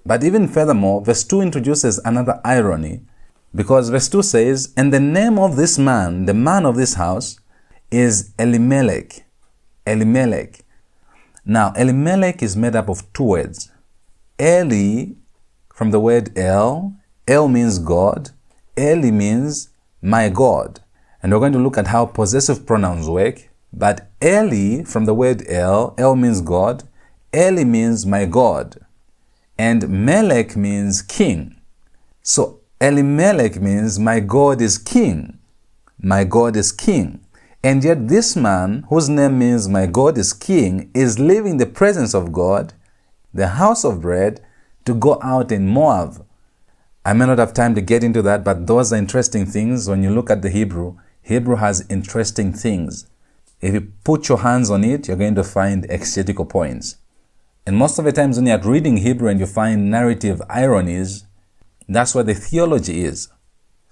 But even furthermore, verse 2 introduces another irony, because verse 2 says, and the name of this man, the man of this house, is Elimelech. Elimelech. Now, Elimelech is made up of two words. Eli, from the word El. El means God. Eli means my God. And we're going to look at how possessive pronouns work. But Eli, from the word El, El means God. Eli means my God. And Melech means king. So Elimelech means my God is king. My God is king. And yet this man, whose name means my God is king, is leaving the presence of God, the house of bread, to go out in Moab. I may not have time to get into that, but those are interesting things. When you look at the Hebrew, Hebrew has interesting things. If you put your hands on it, you're going to find exegetical points. And most of the times when you're reading Hebrew and you find narrative ironies, that's where the theology is.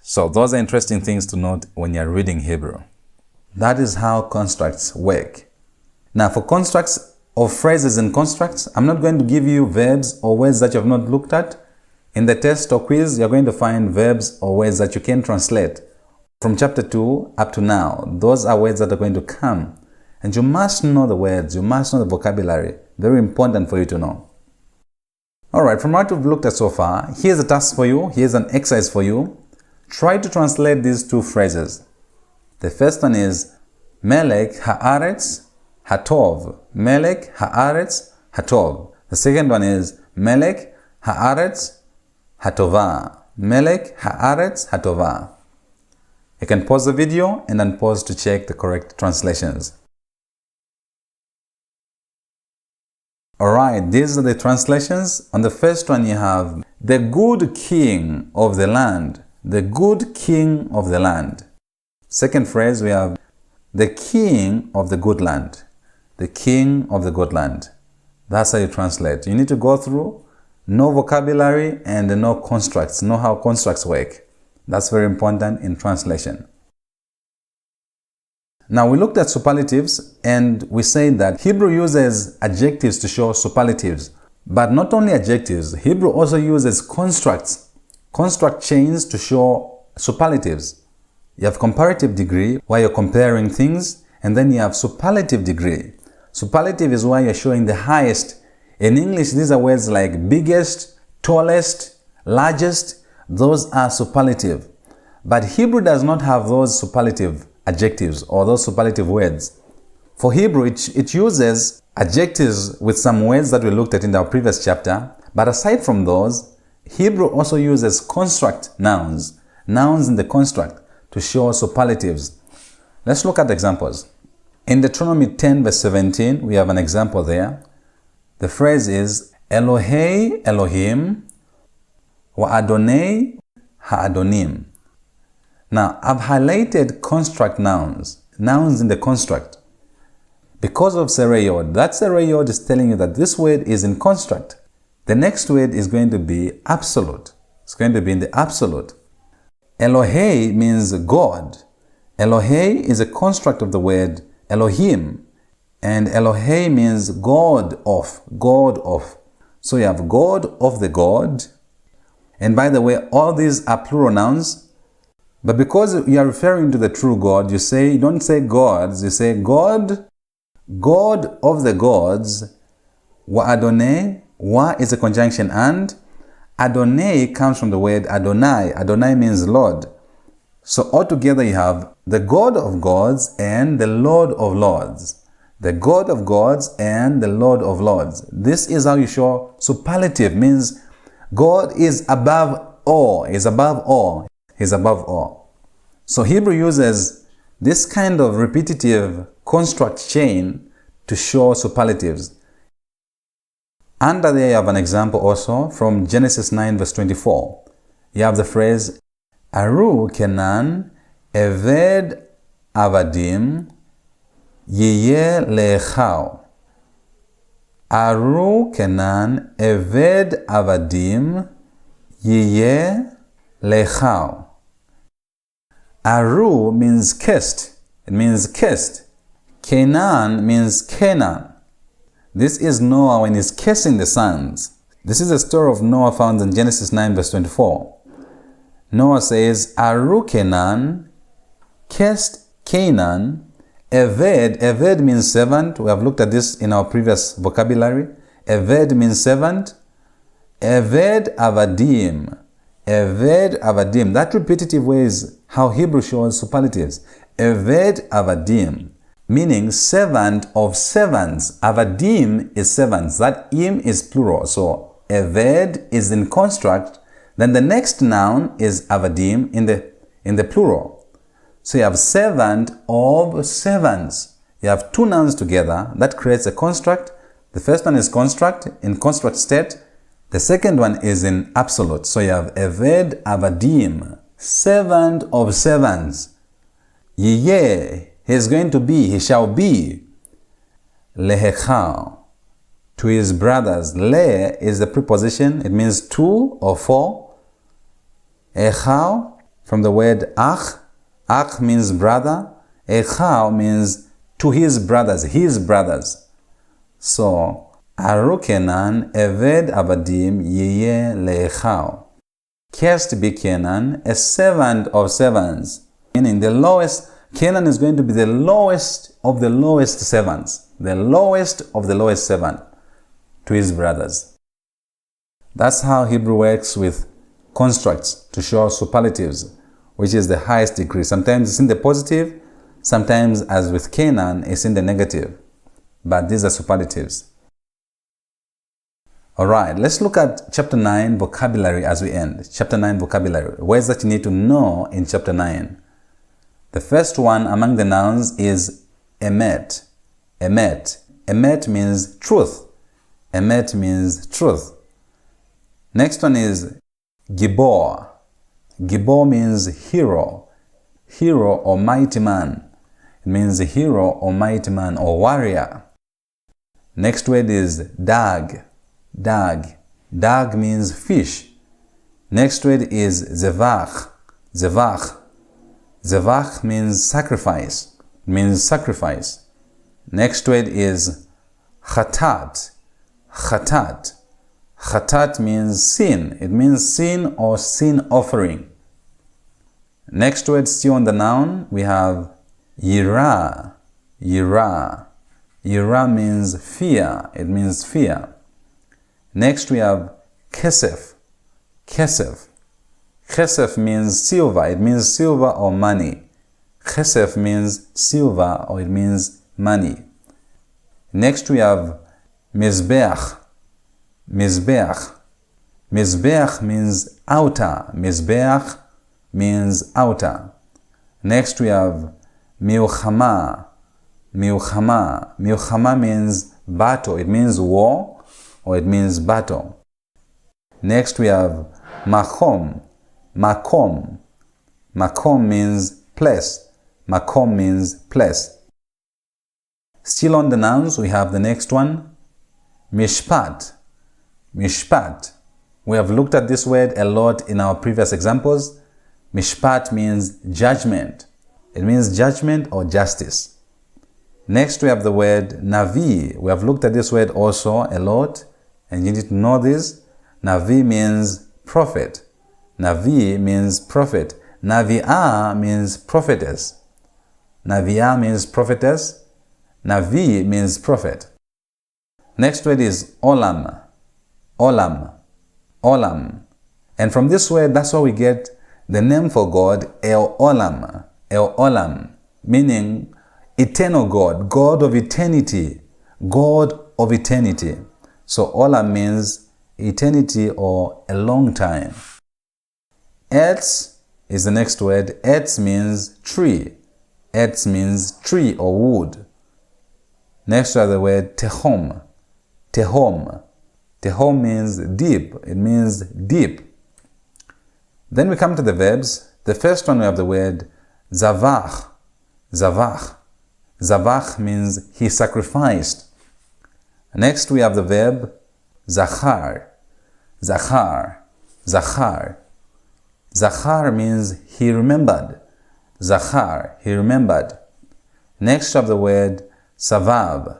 So those are interesting things to note when you're reading Hebrew. That is how constructs work. Now for constructs of phrases and constructs, I'm not going to give you verbs or words that you have not looked at. In the test or quiz, you're going to find verbs or words that you can translate. From chapter 2 up to now, those are words that are going to come. And you must know the words, you must know the vocabulary. Very important for you to know. Alright, from what we've looked at so far, here's a task for you, here's an exercise for you. Try to translate these two phrases. The first one is Melech haaretz hatov. Melech haaretz hatov. The second one is Melech haaretz hatova. Melech haaretz hatova. You can pause the video and unpause to check the correct translations. Alright, these are the translations. On the first one you have the good king of the land. The good king of the land. Second phrase we have the king of the good land. The king of the good land. That's how you translate. You need to go through, know vocabulary and know constructs. Know how constructs work. That's very important in translation. Now we looked at superlatives and we said that Hebrew uses adjectives to show superlatives. But not only adjectives, Hebrew also uses constructs. Construct chains to show superlatives. You have comparative degree where you're comparing things, and then you have superlative degree. Superlative is where you're showing the highest. In English, these are words like biggest, tallest, largest. Those are superlative. But Hebrew does not have those superlative adjectives or those superlative words. For Hebrew, it uses adjectives with some words that we looked at in our previous chapter. But aside from those, Hebrew also uses construct nouns, nouns in the construct to show superlatives. Let's look at examples. In Deuteronomy 10 verse 17, we have an example there. The phrase is Elohei Elohim wa Adonai ha'adonim. Now, I've highlighted construct nouns, nouns in the construct. Because of sereyod, that sereyod is telling you that this word is in construct. The next word is going to be absolute. It's going to be in the absolute. Elohei means God. Elohei is a construct of the word Elohim. And Elohei means God of, God of. So you have God of the God. And by the way, all these are plural nouns. But because you are referring to the true God, you don't say gods, you say God, God of the gods, wa Adonai. Wa is a conjunction and. Adonai comes from the word Adonai. Adonai means Lord. So altogether you have the God of gods and the Lord of lords. The God of gods and the Lord of lords. This is how you show superlative. Means God is above all. Is above all. Is above all. So Hebrew uses this kind of repetitive construct chain to show superlatives. Under there you have an example also from Genesis 9 verse 24. You have the phrase Aru Kenan Eved Avadim Yiyeh Lechau. Aru Kenan Eved Avadim Yiyeh Lechau. Aru means kissed. It means kissed. Kenan means Canaan. This is Noah when he's kissing the sons. This is the story of Noah found in Genesis 9 verse 24. Noah says, Aru Kenan, kissed Canaan, Eved. Eved means servant. We have looked at this in our previous vocabulary. Eved means servant. Eved Avadim. Eved Avadim. That repetitive way is how Hebrew shows superlatives. Eved Avadim. Meaning servant of servants. Avadim is servants. That im is plural. So Eved is in construct. Then the next noun is Avadim in the plural. So you have servant of servants. You have two nouns together. That creates a construct. The first one is construct in construct state. The second one is in absolute. So you have Eved Avadim, servant of servants. Yiyeh. He is going to be, he shall be. Lehechau, to his brothers. Le is the preposition, it means to or for. Echau, from the word ach. Ach means brother. Echao means to his brothers. So, Aru Kenan eved abadim yeye leechao. Cursed be Kenan, a servant of servants. Meaning the lowest, Kenan is going to be the lowest of the lowest servants. The lowest of the lowest servant to his brothers. That's how Hebrew works with constructs to show superlatives, which is the highest degree. Sometimes it's in the positive, sometimes as with Canaan, it's in the negative. But these are superlatives. Alright, let's look at chapter 9 vocabulary as we end. Chapter 9 vocabulary. Words that you need to know in chapter 9. The first one among the nouns is emet. Emet. Emet means truth. Emet means truth. Next one is gibor. Gibor means hero. Hero or mighty man. It means hero or mighty man or warrior. Next word is dag. Dag. Dag means fish. Next word is zevach. Zevach. Zevach means sacrifice. It means sacrifice. Next word is chatat. Chatat. Chatat means sin. It means sin or sin offering. Next word, still on the noun, we have yira. Yira. Yira means fear. It means fear. Next we have kesef. Kesef. Kesef means silver. It means silver or money. Kesef means silver or it means money. Next we have mizbeach. Mizbeach. Mizbeach means outer. Mizbeach means outer. Next we have milchama. Milchama. Milchama means battle. It means war or it means battle. Next we have makom. Makom. Makom means place. Makom means place. Still on the nouns, we have the next one, mishpat. Mishpat. We have looked at this word a lot in our previous examples. Mishpat means judgment. It means judgment or justice. Next we have the word navi. We have looked at this word also a lot, and you need to know this. Navi means prophet. Navi means prophet. Navi'ah means prophetess. Navi'ah means prophetess. Navi means prophet. Next word is olam. Olam. Olam. And from this word, that's why we get the name for God, El Olam. El Olam. Meaning eternal God. God of eternity. God of eternity. So Olam means eternity or a long time. Etz is the next word. Etz means tree. Etz means tree or wood. Next to the word tehom. Tehom. Tehom means deep. It means deep. Then we come to the verbs. The first one we have the word zavach. Zavach. Zavach means he sacrificed. Next we have the verb zachar. Zachar. Zachar. Zachar means he remembered. Zachar, he remembered. Next we have the word savav.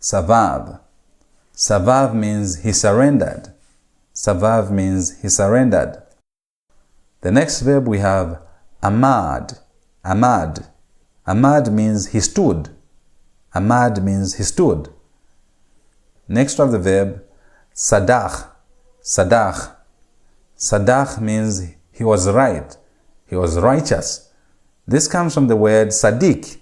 Savav. Savav means he surrendered. Savav means he surrendered. The next verb we have amad. Amad. Amad means he stood. Amad means he stood. Next we have the verb sadach. Sadach. Sadach means he was right. He was righteous. This comes from the word sadiq.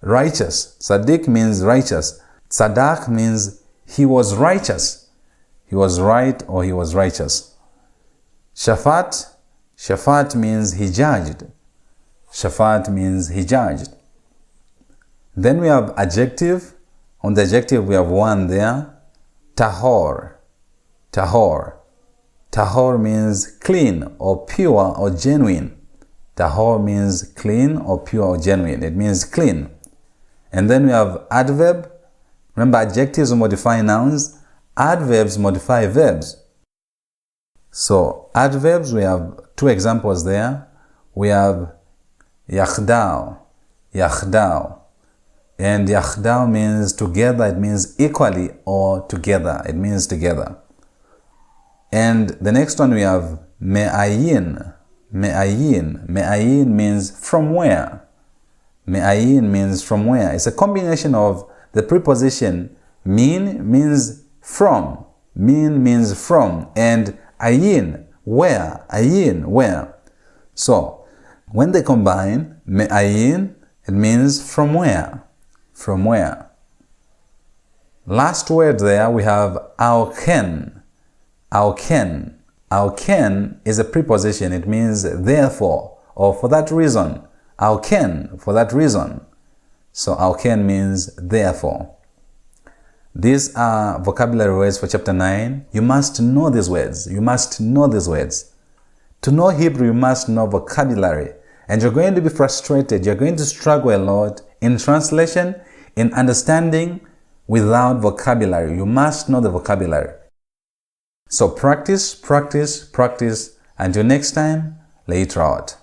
Righteous. Sadiq means righteous. Sadach means he was righteous. He was right or he was righteous. Shafat. Shafat means he judged. Shafat means he judged. Then we have adjective. On the adjective we have one there. Tahor. Tahor. Tahor means clean or pure or genuine. Tahor means clean or pure or genuine. It means clean. And then we have adverb. Remember, adjectives modify nouns. Adverbs modify verbs. So, adverbs, we have two examples there. we have yakhdao, yakhdao. And yakhdao means together, it means equally or together, it means together. And the next one we have me'ayin, me'ayin. Me'ayin means from where. Me'ayin means from where. It's a combination of the preposition min means from, min means from, and ayin, where, ayin, where. So, when they combine, me'ayin, it means from where, from where. Last word there we have auken, auken. Auken is a preposition, it means therefore, or for that reason. Auken, for that reason. So auken means therefore. These are vocabulary words for chapter 9. You must know these words. You must know these words. To know Hebrew, you must know vocabulary. And you're going to be frustrated. You're going to struggle a lot in translation, in understanding without vocabulary. You must know the vocabulary. So practice, practice, practice. Until next time, later out.